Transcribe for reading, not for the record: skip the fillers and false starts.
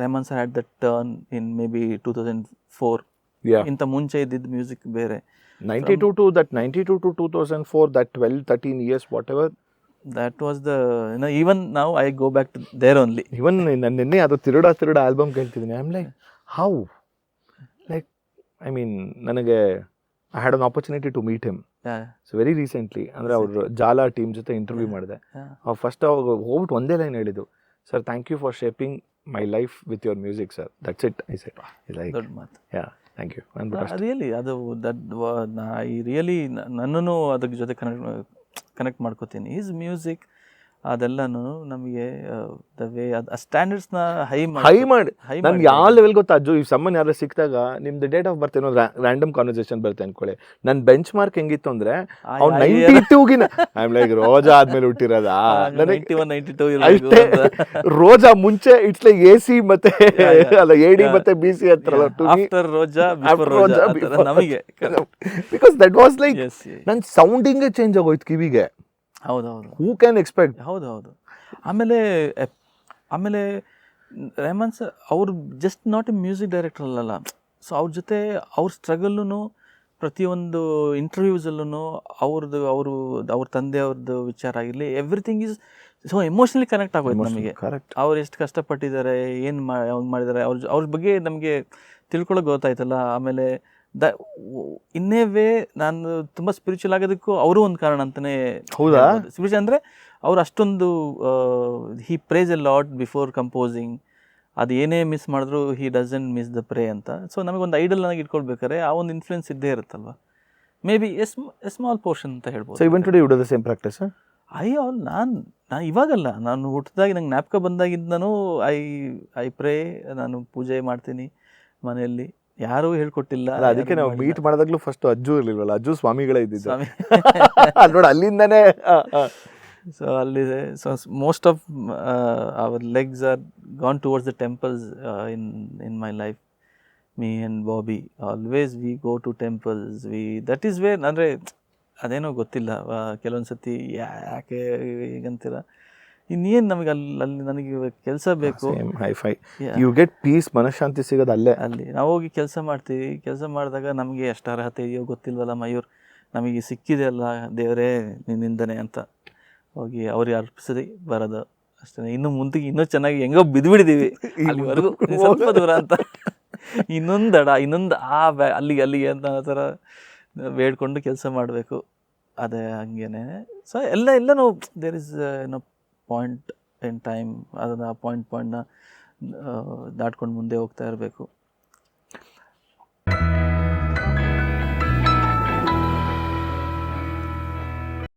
Rahman sir had that turn in maybe 2004. ಇಂಥ ಮುಂಚೆ ಇದ್ದಿದ್ದು ಮ್ಯೂಸಿಕ್ ಬೇರೆ. 92 to 2004, that 12-13 years, whatever. That was the, even now I go back to there only. Even ನಾನು ನಿನ್ನೆ ಅದು Thiruda album ಕೇಳ್ತಿದ್ದೀನಿ. I am like how, like I mean ನನಗೆ I had an opportunity to meet him so very recently. ಅಂದರೆ ಅವರು Jala team ಜೊತೆ interview ಮಾಡಿದೆ. ಅವ್ರು ಫಸ್ಟ್ ಅವಾಗ ಹೋಗ್ಬಿಟ್ಟು ಒಂದೇ ಲೈನ್ ಹೇಳಿದ್ದು, sir thank you for shaping my life with your music sir, that's it. I said like ದೊಡ್ಡ ಮಾತು. Yeah thank you. ರಿಯಲಿ ಅದು ಐ ರಿಯಲಿ ನನ್ನನ್ನು ಅದ್ರ ಜೊತೆ ಕನೆಕ್ಟ್ ಮಾಡ್ಕೋತೀನಿ. ಈಸ್ ಮ್ಯೂಸಿಕ್ ಅದೆಲ್ಲನೂ ನಮಗೆ ದ ವೇ ಆ ಸ್ಟ್ಯಾಂಡರ್ಡ್ಸ್ನ ಹೈ ಮಾಡಿ ನನ್ಗೆ ಯಾವ ಲೆವೆಲ್ ಗೊತ್ತಾ ಅಜ್ಜು, ಈ ಸಮ್ಮನ್ ಯಾರು ಸಿಕ್ಕಿದಾಗ ನಿಮ್ದು ಡೇಟ್ ಆಫ್ ಬರ್ತ್ ಏನೋ ರ್ಯಾಂಡಮ್ ಕಾನ್ವರ್ಸೇಷನ್ ಬರುತ್ತೆ ಅನ್ಕೊಳ್ಳಿ. ನನ್ನ ಬೆಂಚ್ ಮಾರ್ಕ್ ಹೆಂಗಿತ್ತು ಅಂದ್ರೆ ಅವ್ನು 92ಗಿನ ಐ ಆಮ್ ಲೈಕ್ ರೋಜಾ ಆದ್ಮೇಲೆ ಹುಟ್ಟಿರೋದಾ, ಅಷ್ಟೇ ರೋಜಾ ಮುಂಚೆ ಇಟ್ಸ್ ಲೈಕ್ AC ಮತ್ತೆ ಅಲ್ಲ AD ಮತ್ತೆ BC ಹತ್ರಲ್ಲ ನಮಗೆ, ಬಿಕಾಸ್ ದಟ್ ವಾಸ್ ಲೈಕ್ ನನ್ನ ಸೌಂಡಿಂಗೇ ಚೇಂಜ್ ಆಗೋಯ್ತು ಕಿವಿಗೆ. ಹೌದೌದು, ಹೂ ಕ್ಯಾನ್ ಎಕ್ಸ್ಪೆಕ್ಟ್. ಹೌದೌದು. ಆಮೇಲೆ ರೆಹಮಾನ್ ಸರ್ ಅವರು just not A music director ಅಲ್ಲಲ್ಲ. ಸೊ ಅವ್ರ ಜೊತೆ ಅವ್ರ ಸ್ಟ್ರಗಲ್ಲೂ ಪ್ರತಿಯೊಂದು ಇಂಟರ್ವ್ಯೂಸಲ್ಲೂ ಅವ್ರ ತಂದೆಯವ್ರದ್ದು ವಿಚಾರ ಆಗಿರಲಿ, everything is so emotionally connect ಆಗೋಯ್ತು ನಮಗೆ. ಅವ್ರು ಎಷ್ಟು ಕಷ್ಟಪಟ್ಟಿದ್ದಾರೆ, ಏನು ಮಾಡಿದ್ದಾರೆ, ಅವ್ರ ಬಗ್ಗೆ ನಮಗೆ ತಿಳ್ಕೊಳ್ಳೋಕೆ ಗೊತ್ತಾಯ್ತಲ್ಲ. ಆಮೇಲೆ ಇನ್ನೇ ವೇ ನಾನು ತುಂಬ ಸ್ಪಿರಿಚುವಲ್ ಆಗೋದಕ್ಕೂ ಅವರು ಒಂದು ಕಾರಣ ಅಂತಲೇ. ಹೌದಾ? ಸ್ಪಿರಿಚುವಲ್ ಅಂದರೆ ಅವ್ರು ಅಷ್ಟೊಂದು he prays a lot before composing. ಅದು ಏನೇ ಮಿಸ್ ಮಾಡಿದ್ರು he doesn't miss the pray ಅಂತ. ಸೊ ನಮಗೊಂದು ಐಡಲ್ ನನಗೆ ಇಟ್ಕೊಳ್ಬೇಕಾದ್ರೆ ಆ ಒಂದು ಇನ್ಫ್ಲುಯೆನ್ಸ್ ಇದ್ದೇ ಇರುತ್ತಲ್ವ. Maybe a small portion ಅಂತ ಹೇಳ್ಬೋದು. So even today you do the same practice? ನಾನು ಇವಾಗಲ್ಲ, ನಾನು ಹುಟ್ಟಿದಾಗ ನಂಗೆ ಜ್ಞಾಪಕ ಬಂದಾಗಿಂದನೂ ಐ ಪ್ರೇ, ನಾನು ಪೂಜೆ ಮಾಡ್ತೀನಿ ಮನೆಯಲ್ಲಿ. ಯಾರೂ ಹೇಳ್ಕೊಟ್ಟಿಲ್ಲ. ಅದಕ್ಕೆ ನಾವು ಮೀಟ್ ಮಾಡಿದಾಗ್ಲೂ ಫಸ್ಟ್ ಅಜ್ಜು ಇರ್ಲಿಲ್ವಲ್ಲ, ಅಜ್ಜು ಸ್ವಾಮಿಗಳೇ ಇದ್ದಿದ್ದು ನೋಡಿ ಅಲ್ಲಿಂದನೇ. ಸೊ ಅಲ್ಲಿದೆ. So most of our legs are gone towards the temples in my life. Me and Bobby always we go to temples. That is where. ಅಂದರೆ ಅದೇನೋ ಗೊತ್ತಿಲ್ಲ, ಕೆಲವೊಂದು ಸತಿ ಯಾಕೆ ಹೀಗಂತೀರ, ಇನ್ನೇನು ನಮಗೆ ಅಲ್ಲಿ ನನಗೆ ಕೆಲಸ ಬೇಕು. ಹೈಫೈ ಯು ಗೆಟ್ ಪೀಸ್, ಮನಃಶಾಂತಿ ಸಿಗೋದು ಅಲ್ಲಿ ನಾವು ಹೋಗಿ ಕೆಲಸ ಮಾಡ್ತೀವಿ. ಕೆಲಸ ಮಾಡಿದಾಗ ನಮಗೆ ಎಷ್ಟು ಅರ್ಹತೆ ಇದೆಯೋ ಗೊತ್ತಿಲ್ವಲ್ಲ ಮಯೂರ್, ನಮಗೆ ಸಿಕ್ಕಿದೆ ಅಲ್ಲ ದೇವರೇ ನಿನ್ನಿಂದನೇ ಅಂತ ಹೋಗಿ ಅವ್ರಿಗೆ ಅರ್ಪಿಸದೆ ಬರೋದು ಅಷ್ಟೇ. ಇನ್ನು ಮುಂದಕ್ಕೆ ಇನ್ನೂ ಚೆನ್ನಾಗಿ ಹೆಂಗೋ ಬಿದ್ದುಬಿಟ್ಟಿದ್ದೀವಿ ಅಲ್ಲಿವರೆಗೂ, ಸ್ವಲ್ಪ ದೂರ ಅಂತ ಇನ್ನೊಂದು ದಡ, ಇನ್ನೊಂದು ಅಲ್ಲಿಗೆ ಅಂತ ಆ ಥರ ಬೇಡ್ಕೊಂಡು ಕೆಲಸ ಮಾಡಬೇಕು. ಅದೇ ಹಂಗೇನೆ. ಸೊ ಎಲ್ಲನೂ there is point in time, ಅದನ್ನು ಪಾಯಿಂಟ್ನ ದಾಟ್ಕೊಂಡು ಮುಂದೆ ಹೋಗ್ತಾ ಇರಬೇಕು.